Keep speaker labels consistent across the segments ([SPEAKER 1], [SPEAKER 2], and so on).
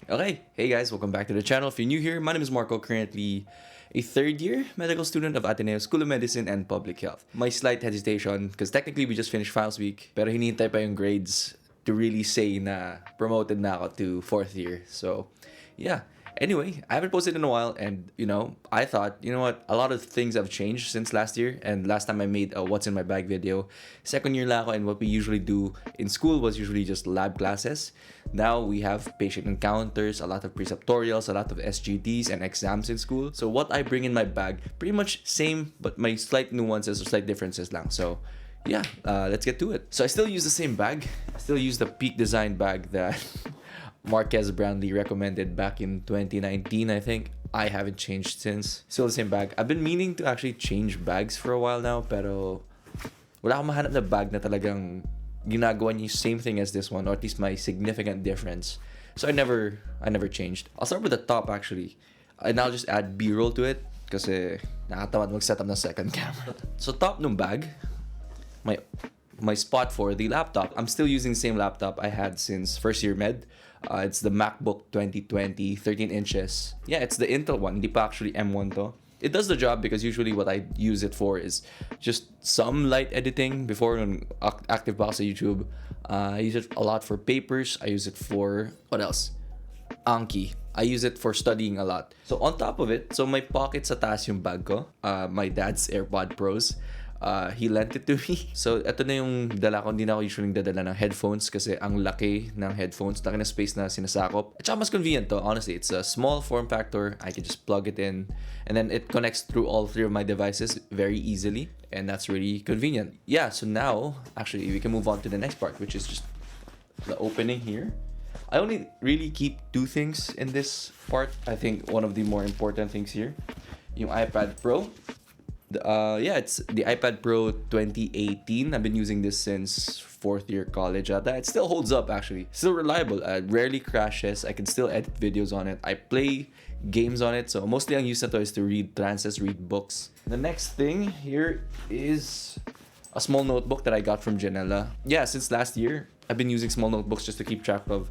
[SPEAKER 1] Okay, hey guys, welcome back to the channel. If you're new here, my name is Marco, currently a third-year medical student of Ateneo School of Medicine and Public Health. My slight hesitation, because technically we just finished finals week, pero hinihintay pa yung grades to really say na promoted na ako to fourth year. So, yeah. Anyway, I haven't posted in a while, and I thought, a lot of things have changed since last year. And last time I made a what's in my bag video, second year lang ako, and what we usually do in school was usually just lab classes. Now we have patient encounters, a lot of preceptorials, a lot of SGDs and exams in school. So what I bring in my bag, pretty much same, but my slight nuances or slight differences lang. So yeah, let's get to it. So I still use the same bag. I still use the Peak Design bag that Marquez Brownlee recommended back in 2019, I think. I haven't changed since. Still the same bag. I've been meaning to actually change bags for a while now, pero wala akong mahanap na bag na talagang ginagawa niya yung same thing as this one, or at least my significant difference. So I never changed. I'll start with the top actually, and I'll just add B-roll to it kasi nakatamad mag-set up ng second camera. So top ng bag, my spot for the laptop. I'm still using the same laptop I had since first year med. It's the MacBook 2020, 13 inches. Yeah, it's the Intel one. Hindi pa actually M1 to. It does the job because usually what I use it for is just some light editing before on active box of YouTube. I use it a lot for papers. I use it for, what else? Anki. I use it for studying a lot. So on top of it, so my pocket sa taas yung bag ko. My dad's AirPod Pros. He lent it to me. So, ito na yung dala ko. Hindi na ako usually dadala ng headphones kasi ang laki ng headphones. Laki na space na sinasakop. At saka mas convenient to, honestly. It's a small form factor. I can just plug it in. And then it connects through all three of my devices very easily. And that's really convenient. Yeah, so now, actually, we can move on to the next part, which is just the opening here. I only really keep two things in this part. I think one of the more important things here, yung iPad Pro. It's the iPad Pro 2018. I've been using this since fourth year college. It still holds up actually. Still reliable. Rarely crashes. I can still edit videos on it. I play games on it. So mostly ang use na to is to read transits, read books. The next thing here is a small notebook that I got from Janela. Yeah, since last year, I've been using small notebooks just to keep track of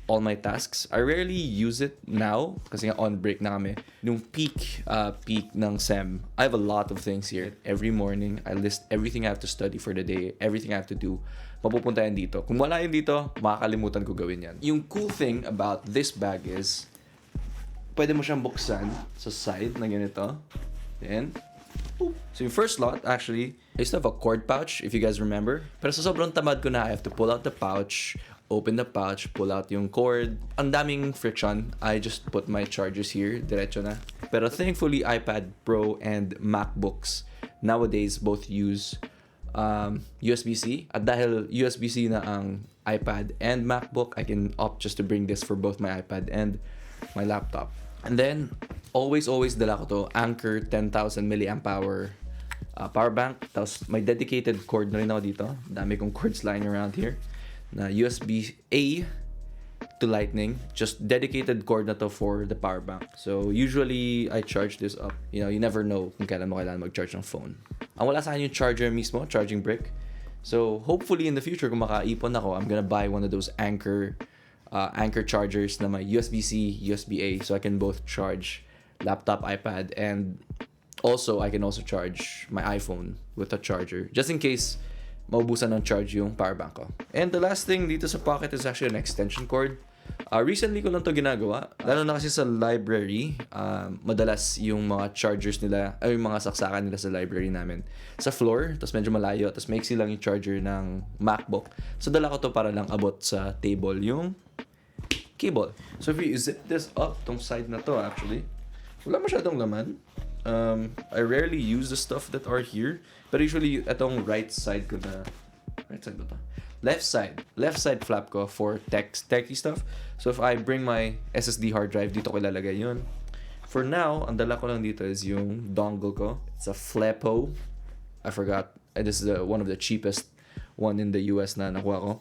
[SPEAKER 1] all my tasks. I rarely use it now kasi nga on break na kami. Nung peak ng SEM, I have a lot of things here. Every morning, I list everything I have to study for the day, everything I have to do. Mapupunta yan dito. Kung wala yan dito, makakalimutan ko gawin yan. Yung cool thing about this bag is, pwede mo siyang buksan sa side na ganito. Then, so yung first slot, actually, I used to have a cord pouch, if you guys remember. Pero sa sobrang tamad ko na, I have to pull out the pouch, open the pouch, pull out yung cord. Ang daming friction. I just put my chargers here, diretso na. Pero thankfully, iPad Pro and MacBooks nowadays both use USB-C. At dahil USB-C na ang iPad and MacBook, I can opt just to bring this for both my iPad and my laptop. And then, always dala ko to, Anker 10,000 milliamp hour power bank. Tapos may dedicated cord na rin ako dito. Dami kong cords lying around here. Na USB-A to Lightning, just dedicated cord na to for the power bank. So usually I charge this up. You never know kung kailan mo kailangan mag-charge ng phone. Ang wala sa akin yung charger mismo, charging brick. So hopefully in the future kung makaipon ako, I'm gonna buy one of those Anker chargers na may USB-C, USB-A, so I can both charge laptop, iPad, and also I can also charge my iPhone with a charger just in case maubusan ng charge yung power bank ko. And the last thing dito sa pocket is actually an extension cord. Recently ko lang to ginagawa. Lalo na kasi sa library, madalas yung mga chargers nila, ay yung mga saksakan nila sa library namin sa floor, tapos medyo malayo, tapos maiksi lang yung charger ng MacBook. So dala ko to para lang abot sa table yung cable. So if you zip this up, tong side na to actually, wala masyadong laman. I rarely use the stuff that are here, but usually atong right side ko na, right side ba to? Left side flap ko for techy stuff. So if I bring my SSD hard drive, dito ko ilalagay yun. For now, ang dala ko lang dito is yung dongle ko. It's a Flepo. I forgot. This is one of the cheapest one in the US na nakuha ko.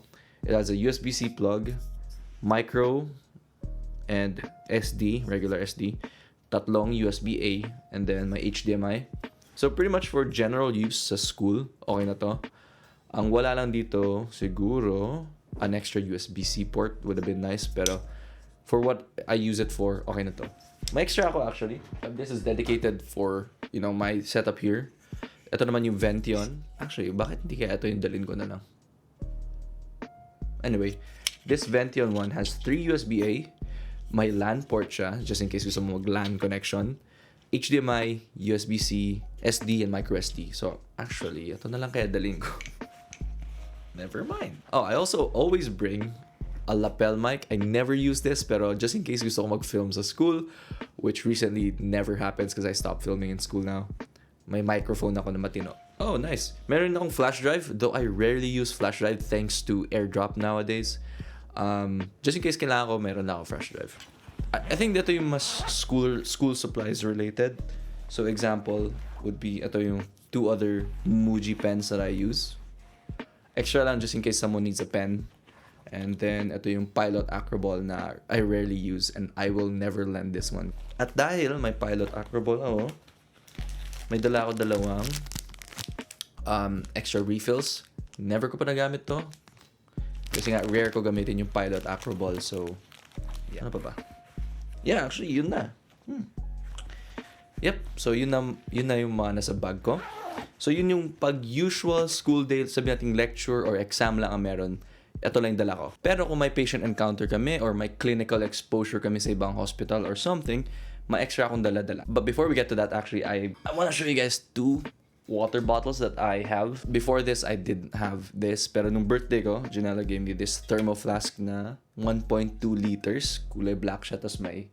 [SPEAKER 1] It has a USB-C plug, micro, and SD, regular SD. Tatlong USB-A, and then my HDMI. So pretty much for general use sa school, okay na to. Ang wala lang dito, siguro, an extra USB-C port would have been nice, pero For what I use it for, okay na to. May extra ako actually. This is dedicated for, my setup here. Ito naman yung Vention. Actually, bakit hindi kaya ito yung dalhin ko na lang? Anyway, this Vention one has 3 USB-A. May LAN port siya, just in case gusto mo mag-LAN connection. HDMI, USB-C, SD, and microSD. So, actually, ito na lang kaya dalhin ko. Never mind. Oh, I also always bring a lapel mic. I never use this, pero just in case gusto ko mag-film sa school, which recently never happens because I stopped filming in school now. May microphone ako na matino. Oh, nice. Meron akong flash drive, though I rarely use flash drive thanks to AirDrop nowadays. Just in case kailangan ko, meron na ako flash drive. I think dito yung mas school supplies related. So example would be ito yung 2 other Muji pens that I use. Extra lang just in case someone needs a pen. And then ito yung Pilot Acroball na I rarely use and I will never lend this one. At dahil may Pilot Acroball ako, may dala ako dalawang extra refills. Never ko pa nagamit to. Kasi nga rare ko gamitin yung Pilot Acroball. So, yeah. Ano pa ba? Yeah, actually, yun na. Yep. So, yun na yung mga nasa bag ko. So, yun yung pag-usual school day, sabi natin lecture or exam lang ang meron. Ito lang yung dala ko. Pero kung may patient encounter kami or may clinical exposure kami sa ibang hospital or something, may extra akong dala-dala. But before we get to that, actually, I want to show you guys 2 water bottles that I have. Before this, I didn't have this. Pero nung birthday ko, Janela gave me this thermo flask na 1.2 liters. Kulay black siya. Tapos may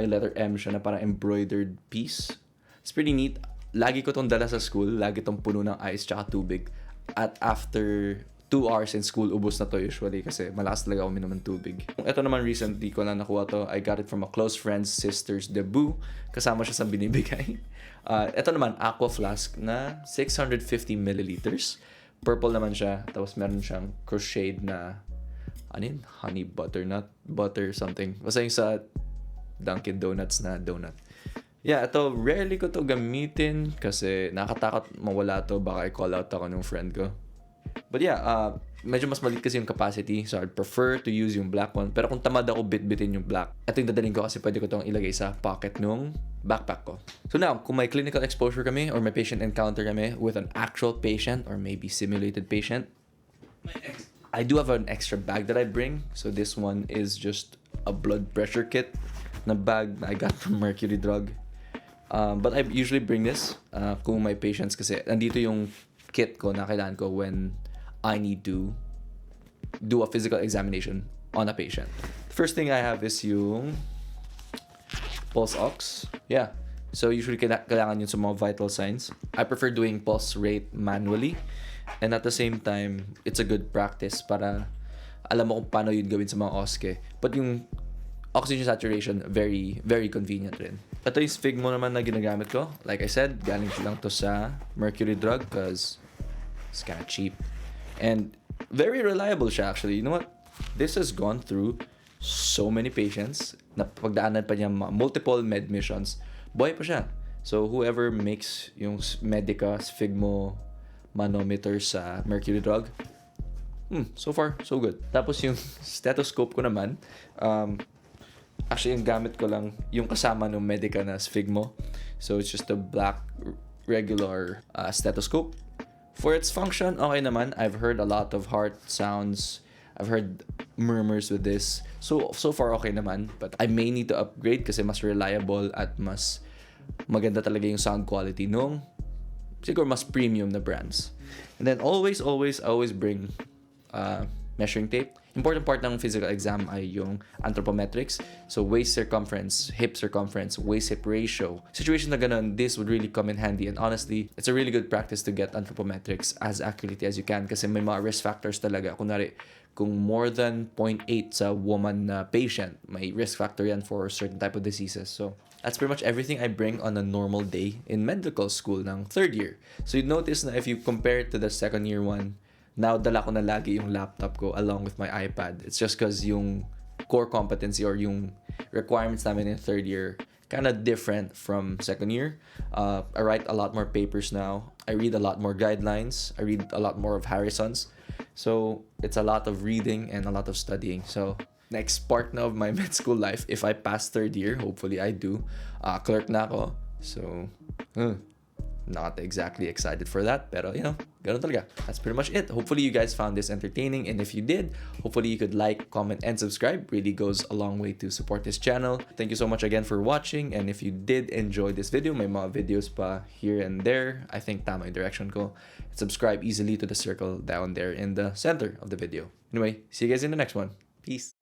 [SPEAKER 1] letter M siya na parang embroidered piece. It's pretty neat. Lagi ko tong dala sa school. Lagi tong puno ng ice tsaka tubig. At after 2 hours in school, ubos na to usually kasi malakas talaga ako minom ng tubig. Ito naman recently ko na nakuha to. I got it from a close friend's sister's debut. Kasama siya sa binibigay. Ito naman, aqua flask na 650 milliliters. Purple naman siya. Tapos meron siyang crocheted na honey butternut, butter something. Basta yung sa Dunkin' Donuts na donut. Yeah, ito, rarely ko to gamitin kasi nakatakot mawala to. Baka i-call out ako ng friend ko. But yeah, medyo mas maliit kasi yung capacity. So I'd prefer to use yung black one. Pero kung tamad ako bit-bitin yung black, ito yung dadalhin ko kasi pwede ko itong ilagay sa pocket nung backpack ko. So now, kung may clinical exposure kami or may patient encounter kami with an actual patient or maybe simulated patient, I do have an extra bag that I bring. So this one is just a blood pressure kit na bag na I got from Mercury Drug. But I usually bring this kung may patients kasi nandito yung kit ko na kailangan ko when I need to do a physical examination on a patient. The first thing I have is yung pulse ox. Yeah. So usually kailangan yun sa mga vital signs. I prefer doing pulse rate manually. And at the same time, it's a good practice para alam mo kung paano yun gawin sa mga OSCE. But yung oxygen saturation, very, very convenient rin. Ito yung Sphygmo naman na ginagamit ko. Like I said, galing lang to sa Mercury Drug because it's kind of cheap. And very reliable siya actually. You know what? This has gone through so many patients na pagdaanan pa niya multiple med missions. Buhay pa siya. So whoever makes yung Medica Sphygmo manometer sa Mercury Drug, so far, so good. Tapos yung stethoscope ko naman, actually, yung gamit ko lang yung kasama ng Medica na Sphygmo. So, it's just a black, regular stethoscope. For its function, okay naman. I've heard a lot of heart sounds. I've heard murmurs with this. So far, okay naman. But I may need to upgrade kasi mas reliable at mas maganda talaga yung sound quality nung siguro mas premium na brands. And then, always bring measuring tape. Important part ng physical exam ay yung anthropometrics. So waist circumference, hip circumference, waist-hip ratio. Situation na ganun, this would really come in handy. And honestly, it's a really good practice to get anthropometrics as accurately as you can kasi may mga risk factors talaga. Kunwari, kung more than 0.8 sa woman na patient, may risk factor yan for certain type of diseases. So that's pretty much everything I bring on a normal day in medical school ng 3rd year. So you'd notice na if you compare it to the 2nd year one, now dala ko na lagi yung laptop ko along with my iPad. It's just because yung core competency or yung requirements namin in 3rd year kind of different from 2nd year. I write a lot more papers now. I read a lot more guidelines. I read a lot more of Harrison's. So it's a lot of reading and a lot of studying. So next part na of my med school life, if I pass third year, hopefully I do, clerk na ako. So, not exactly excited for that, pero you know, ganun talaga. That's pretty much it. Hopefully you guys found this entertaining, and if you did, hopefully you could like, comment, and subscribe. Really goes a long way to support this channel. Thank you so much again for watching, and if you did enjoy this video, may mga videos pa here and there. I think tama yung direction ko. Subscribe easily to the circle down there in the center of the video. Anyway, see you guys in the next one. Peace.